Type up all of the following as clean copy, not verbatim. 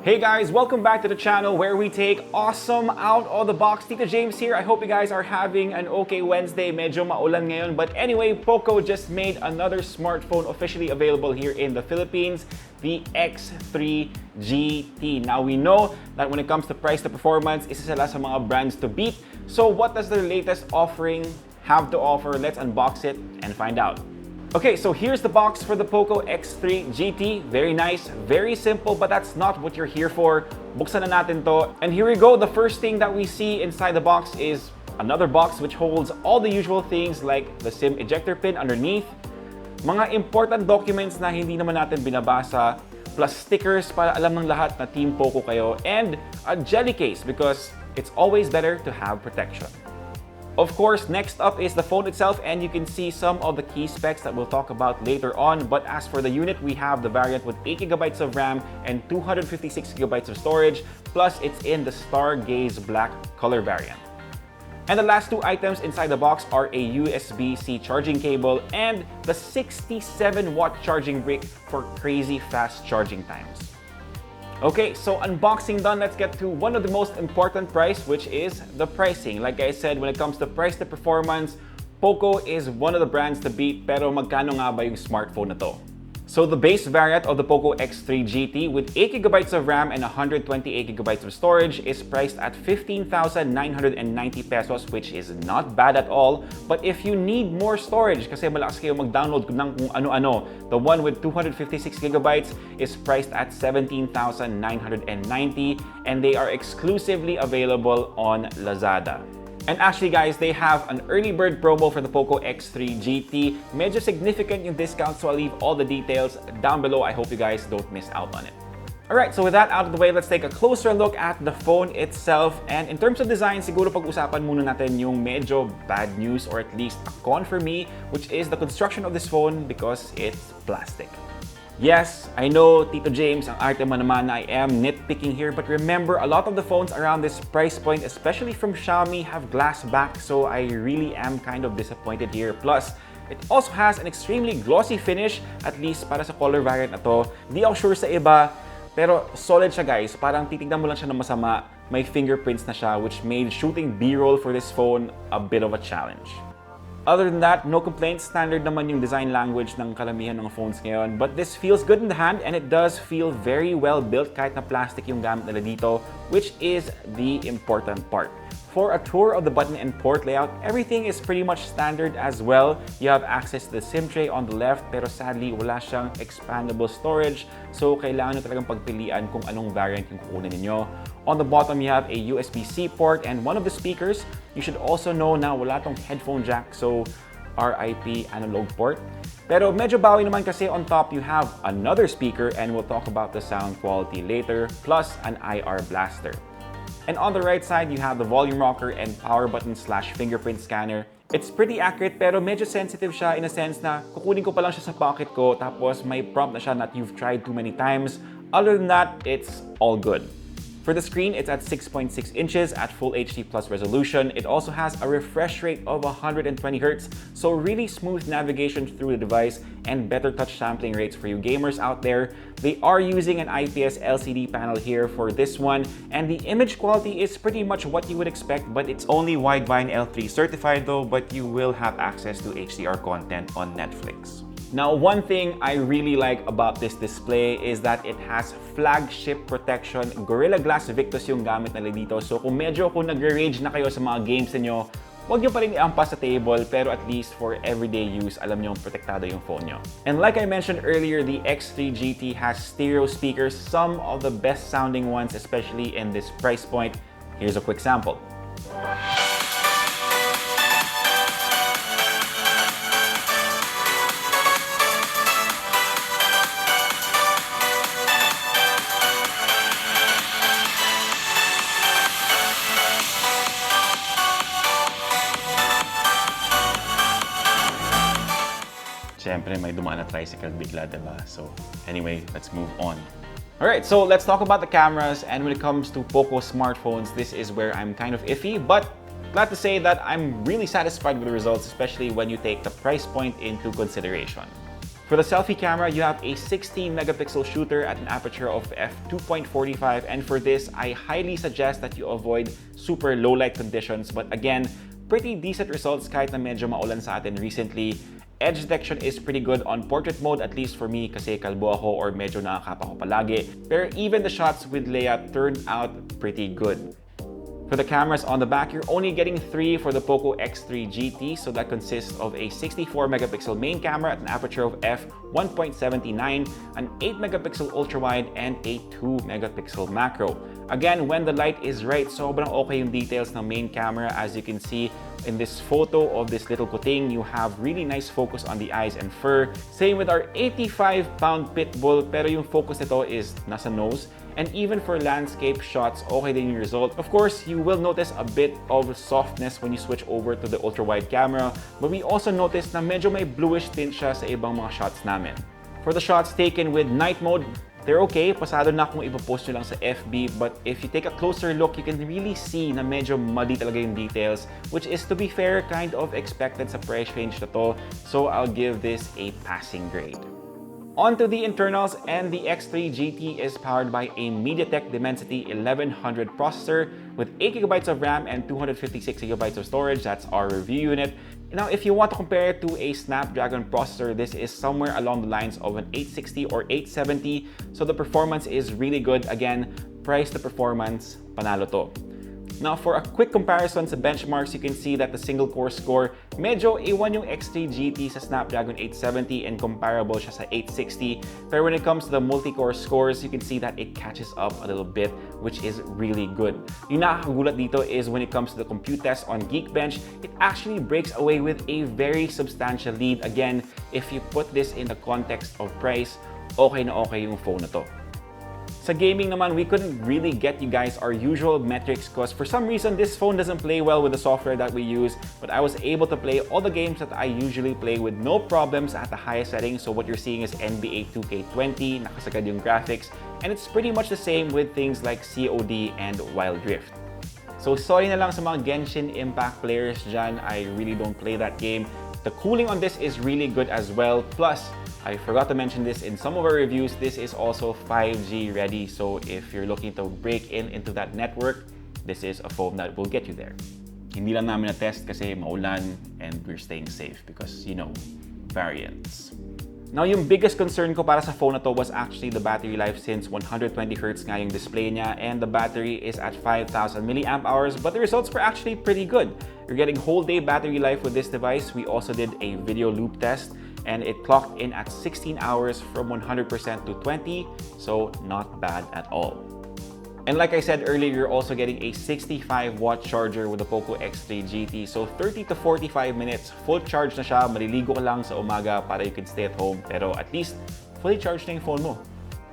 Hey guys, welcome back to the channel where we take awesome out of the box. Tito James here. I hope you guys are having an okay Wednesday. Medyo maulan ngayon. But anyway, POCO just made another smartphone officially available here in the Philippines, the X3 GT. Now we know that when it comes to price to performance, isa sila sa mga brands to beat. So what does their latest offering have to offer? Let's unbox it and find out. Okay, so here's the box for the POCO X3 GT. Very nice, very simple, but that's not what you're here for. Buksan na natin to. And here we go. The first thing that we see inside the box is another box which holds all the usual things like the SIM ejector pin underneath, mga important documents na hindi naman natin binabasa, plus stickers para alam ng lahat na Team POCO kayo, and a jelly case because it's always better to have protection. Of course, next up is the phone itself, and you can see some of the key specs that we'll talk about later on. But as for the unit, we have the variant with 8GB of RAM and 256GB of storage, plus it's in the Stargaze Black color variant. And the last two items inside the box are a USB-C charging cable and the 67-watt charging brick for crazy fast charging times. Okay, so unboxing done, let's get to one of the most important price, which is the pricing. Like I said, when it comes to price to performance, POCO is one of the brands to beat, pero magkano nga ba yung smartphone na to? So the base variant of the POCO X3 GT with 8GB of RAM and 128GB of storage is priced at 15,990 pesos, which is not bad at all. But if you need more storage, kasi malakas kayo mag-download ng kung ano-ano, the one with 256GB is priced at 17,990 and they are exclusively available on Lazada. And actually guys, they have an early bird promo for the POCO X3 GT. Medyo significant yung discount, so I'll leave all the details down below. I hope you guys don't miss out on it. Alright, so with that out of the way, let's take a closer look at the phone itself. And in terms of design, siguro pag-usapan muna natin yung medyo bad news, or at least a con for me, which is the construction of this phone because it's plastic. Yes, I know, Tito James, ang arte mo naman, I am nitpicking here, but remember, a lot of the phones around this price point, especially from Xiaomi, have glass back, so I really am kind of disappointed here. Plus, it also has an extremely glossy finish, at least para sa color variant na to. Di ako sure sa iba, pero solid siya guys. Parang titignan mo lang siya ng masama, may fingerprints na siya, which made shooting B-roll for this phone a bit of a challenge. Other than that, no complaints. Standard naman yung design language ng kalamihan ng phones ngayon. But this feels good in the hand, and it does feel very well built kahit na plastic yung gamit nila dito, which is the important part. For a tour of the button and port layout, everything is pretty much standard as well. You have access to the SIM tray on the left, pero sadly wala siyang expandable storage. So kailangan nyo talagang pagpilian kung anong variant yung kukunin ninyo. On the bottom, you have a USB-C port and one of the speakers. You should also know na wala tong headphone jack, so RIP analog port. Pero medyo bawi naman kasi on top you have another speaker, and we'll talk about the sound quality later, plus an IR blaster. And on the right side, you have the volume rocker and power button / fingerprint scanner. It's pretty accurate, pero medyo sensitive siya in a sense na kukunin ko pa lang siya sa pocket ko, tapos may prompt na siya that you've tried too many times. Other than that, it's all good. For the screen, it's at 6.6 inches at Full HD Plus resolution. It also has a refresh rate of 120Hz, so really smooth navigation through the device and better touch sampling rates for you gamers out there. They are using an IPS LCD panel here for this one, and the image quality is pretty much what you would expect, but it's only Widevine L3 certified though, but you will have access to HDR content on Netflix. Now, one thing I really like about this display is that it has flagship protection. Gorilla Glass Victus yung gamit nila dito. So kung nagre-rage na kayo sa mga games niyo, huwag nyo pa rin iampas sa table, pero at least for everyday use, alam nyo protektado yung phone nyo. And like I mentioned earlier, the X3 GT has stereo speakers, some of the best sounding ones, especially in this price point. Here's a quick sample. Siyempre, may dumaan na tricycle bigla, diba? So, anyway, let's move on. Alright, so let's talk about the cameras. And when it comes to POCO smartphones, this is where I'm kind of iffy, but glad to say that I'm really satisfied with the results, especially when you take the price point into consideration. For the selfie camera, you have a 16 megapixel shooter at an aperture of f2.45, and for this, I highly suggest that you avoid super low light conditions, but again, pretty decent results kahit na medyo maulan sa atin recently. Edge detection is pretty good on portrait mode, at least for me kasi kalbo ako or medyo nakakapa ko palagi. Pero even the shots with Leia turned out pretty good. For the cameras on the back, you're only getting 3 for the POCO X3 GT, so that consists of a 64 megapixel main camera at an aperture of f1.79, an 8 megapixel ultra-wide, and a 2 megapixel macro. Again, when the light is right, sobrang okay yung details ng main camera. As you can see in this photo of this little kuting, you have really nice focus on the eyes and fur. Same with our 85-pound pit bull, pero yung focus nito is nasa nose. And even for landscape shots, okay din yung result. Of course, you will notice a bit of softness when you switch over to the ultra-wide camera, but we also noticed na medyo may bluish tint siya sa ibang mga shots namin. For the shots taken with night mode, they're okay. Pasado na kung ipopost nyo lang sa FB, but if you take a closer look, you can really see na medyo muddy talaga yung details, which is, to be fair, kind of expected sa price range na to, so I'll give this a passing grade. Onto the internals, and the X3 GT is powered by a MediaTek Dimensity 1100 processor with 8GB of RAM and 256GB of storage. That's our review unit. Now, if you want to compare it to a Snapdragon processor, this is somewhere along the lines of an 860 or 870, so the performance is really good. Again, price to performance, panalo to. Now, for a quick comparison sa benchmarks, you can see that the single-core score, medyo A1 yung X3 GT sa Snapdragon 870 and comparable siya sa 860. Pero when it comes to the multi-core scores, you can see that it catches up a little bit, which is really good. Yung nakakagulat dito is when it comes to the compute test on Geekbench, it actually breaks away with a very substantial lead. Again, if you put this in the context of price, okay na okay yung phone na to. Sa gaming naman, we couldn't really get you guys our usual metrics because for some reason, this phone doesn't play well with the software that we use, but I was able to play all the games that I usually play with no problems at the highest settings. So what you're seeing is NBA 2K20, nakasagad yung graphics, and it's pretty much the same with things like COD and Wild Rift. So sorry na lang sa mga Genshin Impact players dyan, I really don't play that game. The cooling on this is really good as well, plus I forgot to mention this in some of our reviews, this is also 5G ready, so if you're looking to break into that network, this is a phone that will get you there. Hindi lang namin na-test kasi maulan and we're staying safe because, you know, variants. Now, yung biggest concern ko para sa phone na to was actually the battery life since 120Hz nga yung display niya and the battery is at 5,000 mAh, but the results were actually pretty good. You're getting whole day battery life with this device. We also did a video loop test and it clocked in at 16 hours from 100% to 20, so not bad at all. And like I said earlier, you're also getting a 65-watt charger with the POCO X3 GT, so 30 to 45 minutes, full charge na siya, maliligo ka lang sa umaga para you can stay at home, pero at least fully charged na yung phone mo.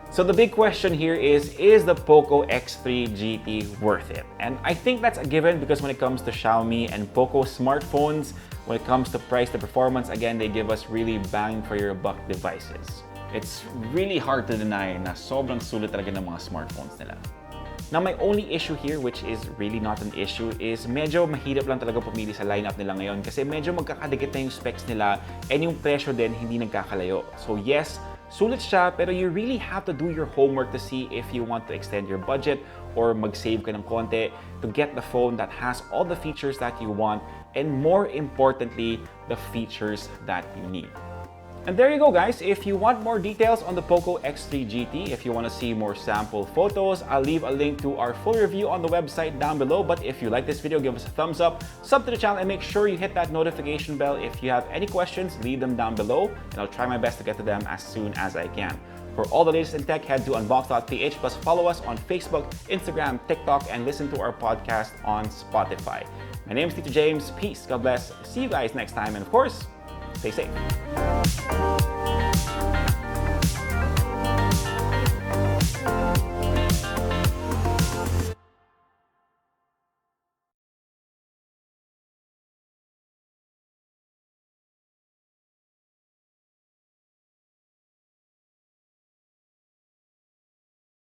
So the big question here is the POCO X3 GT worth it? And I think that's a given because when it comes to Xiaomi and POCO smartphones, when it comes to price to performance, again, they give us really bang for your buck devices. It's really hard to deny na sobrang sulit talaga ng mga smartphones nila. Now, my only issue here, which is really not an issue, is medyo mahirap lang talaga pumili sa lineup nila ngayon kasi medyo magkakadikit na yung specs nila and yung presyo din hindi nagkakalayo. So yes, sulit siya, pero you really have to do your homework to see if you want to extend your budget or mag-save ka ng konti to get the phone that has all the features that you want and more importantly, the features that you need. And there you go, guys. If you want more details on the POCO X3 GT, if you want to see more sample photos, I'll leave a link to our full review on the website down below. But if you like this video, give us a thumbs up, sub to the channel, and make sure you hit that notification bell. If you have any questions, leave them down below, and I'll try my best to get to them as soon as I can. For all the latest in tech, head to Unbox.ph, plus follow us on Facebook, Instagram, TikTok, and listen to our podcast on Spotify. My name is Tito James. Peace, God bless. See you guys next time, and of course, stay safe.